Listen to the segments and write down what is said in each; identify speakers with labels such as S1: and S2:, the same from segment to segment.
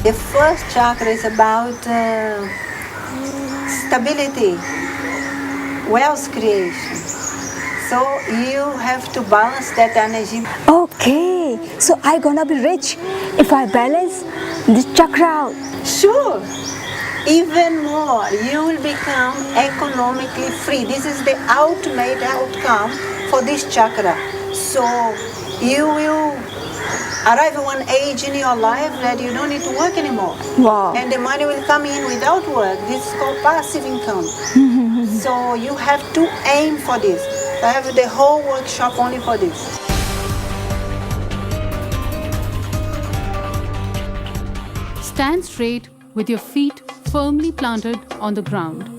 S1: The first chakra is about stability, wealth creation. So you have to balance that energy.
S2: Okay, so I gonna be rich if I balance this chakra out.
S1: Sure. Even more, you will become economically free. This is the ultimate outcome for this chakra. So you will arrive at one age in your life that you don't need to work anymore.
S2: Wow.
S1: And the money will come in without work. This is called passive income. So you have to aim for this. I have the whole workshop only for this.
S3: Stand straight with your feet firmly planted on the ground.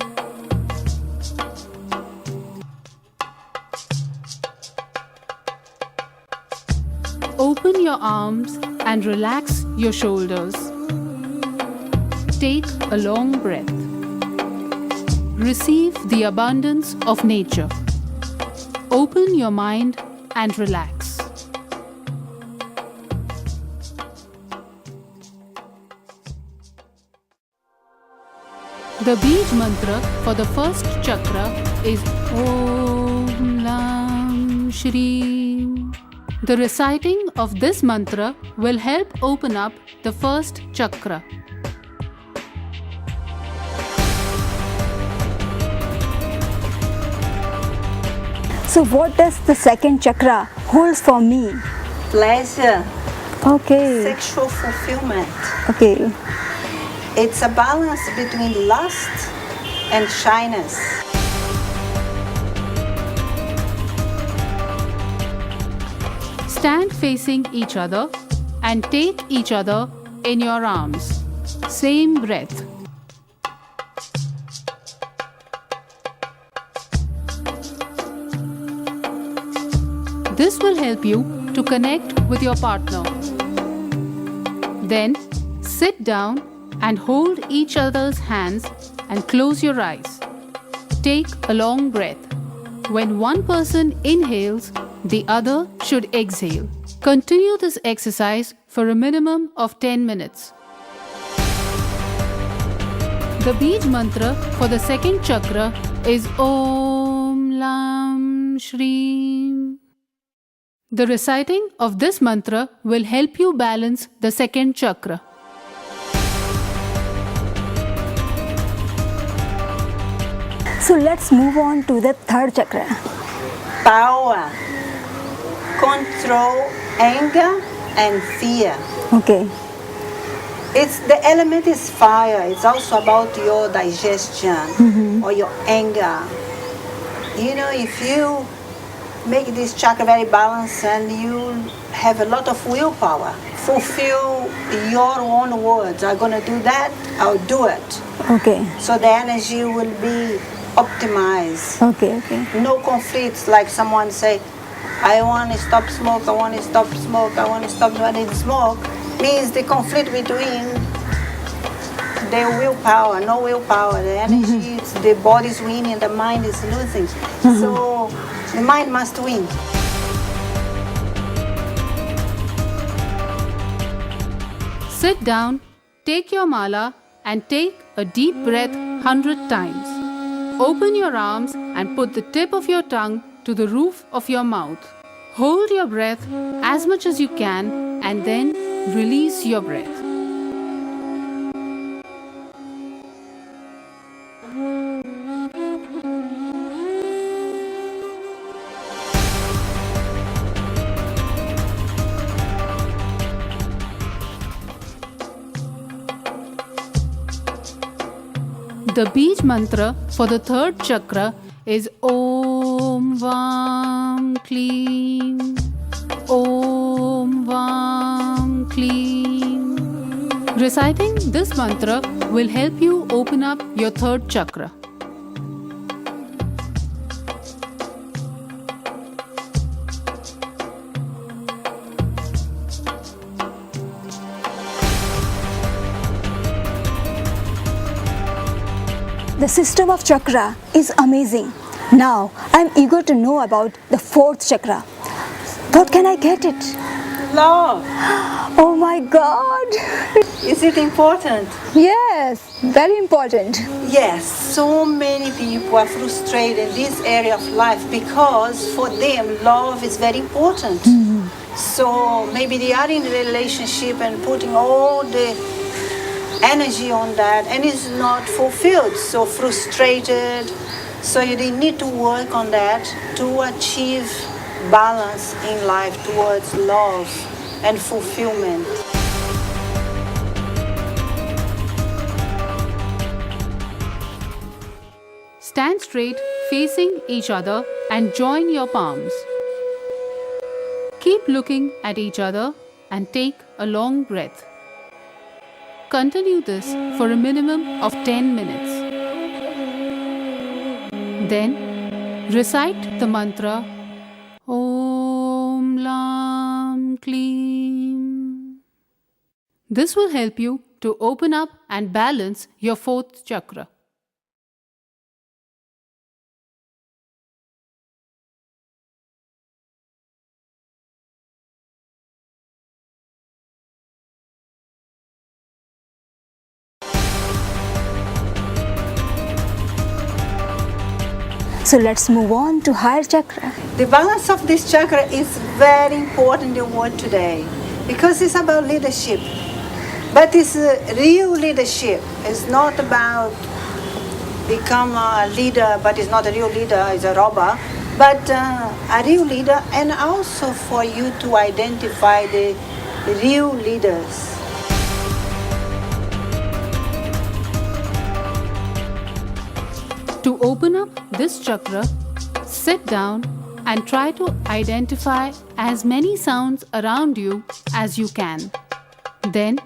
S3: Open your arms and relax your shoulders. Take a long breath. Receive the abundance of nature. Open your mind and relax. The Bij mantra for the first chakra is Om Lam Shri. The reciting of this mantra will help open up the first chakra.
S2: So what does the second chakra holds for me?
S1: Pleasure,
S2: Okay.
S1: sexual fulfillment.
S2: Okay.
S1: It's a balance between lust and shyness.
S3: Stand facing each other and take each other in your arms. Same breath. This will help you to connect with your partner. Then sit down and hold each other's hands and close your eyes. Take a long breath. When one person inhales, the other should exhale. Continue this exercise for a minimum of 10 minutes. The Bij mantra for the second chakra is Om Lam Shri. The reciting of this mantra will help you balance the second chakra.
S2: So let's move on to the third chakra.
S1: Power, control, anger, and fear.
S2: Okay.
S1: It's the element is fire. It's also about your digestion or your anger. You know, if you make this chakra very balanced and you have a lot of willpower, fulfill your own words. I'm gonna do that. I'll do it.
S2: Okay.
S1: So the energy will be optimized.
S2: Okay. Okay.
S1: No conflicts like someone say, I want to stop smoke, I want to stop smoke, I want to stop running smoke, means the conflict between the willpower, no willpower, the energy, it's the body's winning, the mind is losing. So the mind must win.
S3: Sit down, take your mala and take a deep breath 100 times. Open your arms and put the tip of your tongue to the roof of your mouth. Hold your breath as much as you can and then release your breath. The Bij mantra for the third chakra is Om Vam Kleem. Om Vam Kleem. Reciting this mantra will help you open up your third chakra.
S2: The system of chakra is amazing. Now I'm eager to know about the fourth chakra. What can I get it?
S1: love.
S2: Oh my God.
S1: Is it important?
S2: Yes, very important.
S1: Yes, so many people are frustrated in this area of life because for them love is very important. So maybe they are in a relationship and putting all the energy on that and it's not fulfilled, so frustrated. So they need to work on that to achieve balance in life towards love and fulfillment.
S3: Stand straight, facing each other, and join your palms. Keep looking at each other and take a long breath. Continue this for a minimum of 10 minutes. Then, recite the mantra Om Lam Kleem. This will help you to open up and balance your fourth chakra.
S2: So let's move on to higher chakra.
S1: The balance of this chakra is very important in the world today because it's about leadership. But it's real leadership. It's not about become a leader, but it's not a real leader, it's a robber. But a real leader, and also for you to identify the real leaders.
S3: To open up this chakra, sit down and try to identify as many sounds around you as you can. Then,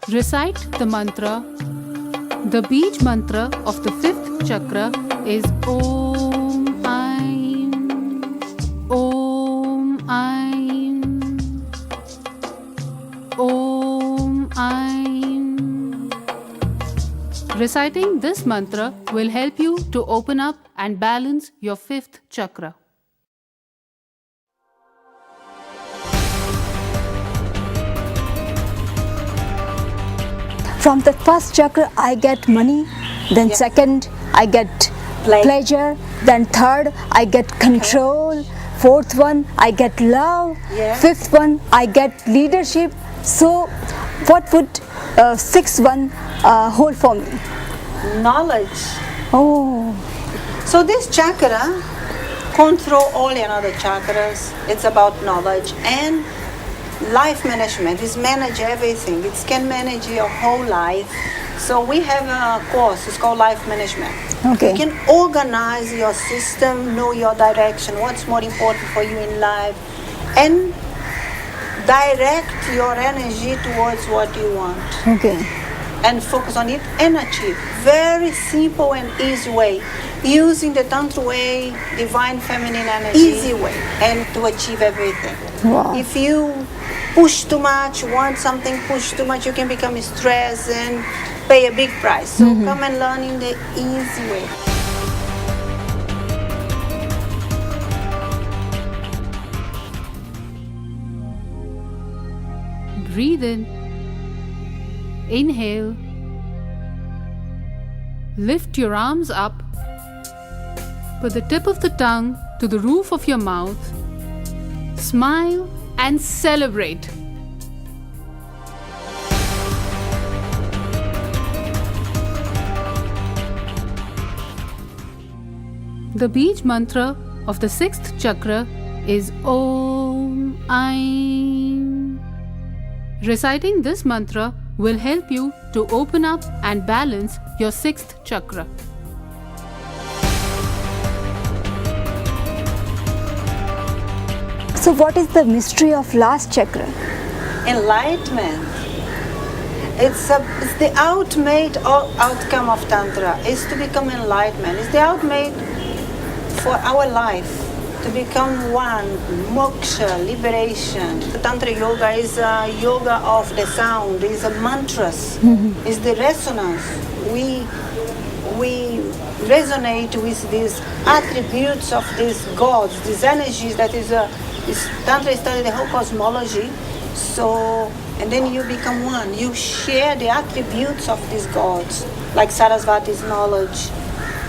S3: recite the mantra. The Bij mantra of the fifth chakra is Om Aim, Om Aim, Om Aim. Reciting this mantra will help you to open up and balance your fifth chakra.
S2: From the first chakra, I get money. Then second, I get pleasure. Then third, I get control. Fourth one, I get love. Fifth one, I get leadership. So, what would sixth one hold for me?
S1: Knowledge.
S2: Oh,
S1: So this chakra control all the other chakras. It's about knowledge and life management. It's manage everything. It can manage your whole life. So we have a course. It's called life management.
S2: Okay.
S1: You can organize your system, know your direction, what's more important for you in life, and direct your energy towards what you want.
S2: okay.
S1: And focus on it and achieve. Very simple and easy way. Using the Tantra way, divine feminine energy. Easy way. And to achieve everything.
S2: Wow.
S1: If you push too much, want something, push too much, you can become stressed and pay a big price. So come and learn in the easy way.
S3: Breathe in. Inhale. Lift your arms up. Put the tip of the tongue to the roof of your mouth. Smile and celebrate. The Bij mantra of the sixth chakra is Om Aim. Reciting this mantra will help you to open up and balance your sixth chakra.
S2: So, what is the mystery of last chakra?
S1: Enlightenment. It's the ultimate outcome of Tantra. Is to become enlightenment. It's the ultimate for our life. To become one, moksha, liberation. The Tantra Yoga is a yoga of the sound, is a mantras, is the resonance. We resonate with these attributes of these gods, these energies that is Tantra study the whole cosmology, So, and then you become one. You share the attributes of these gods, like Sarasvati's knowledge,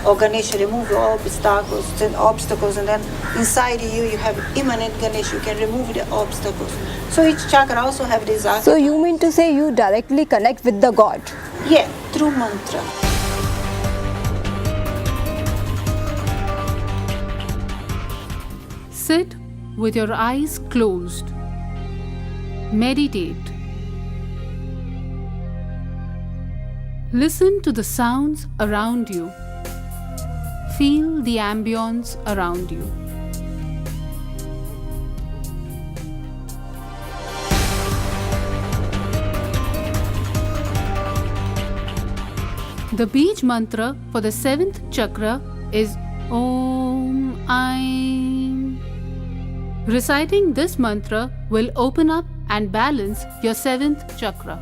S1: or Ganesha remove your obstacles, and then inside you have immanent Ganesha. You can remove the obstacles. So each chakra also have this attribute.
S2: So you mean to say you directly connect with the God?
S1: Yeah, through mantra.
S3: Sit with your eyes closed. Meditate. Listen to the sounds around you. Feel the ambience around you. The Bij mantra for the 7th chakra is Om Aim. Reciting this mantra will open up and balance your 7th chakra.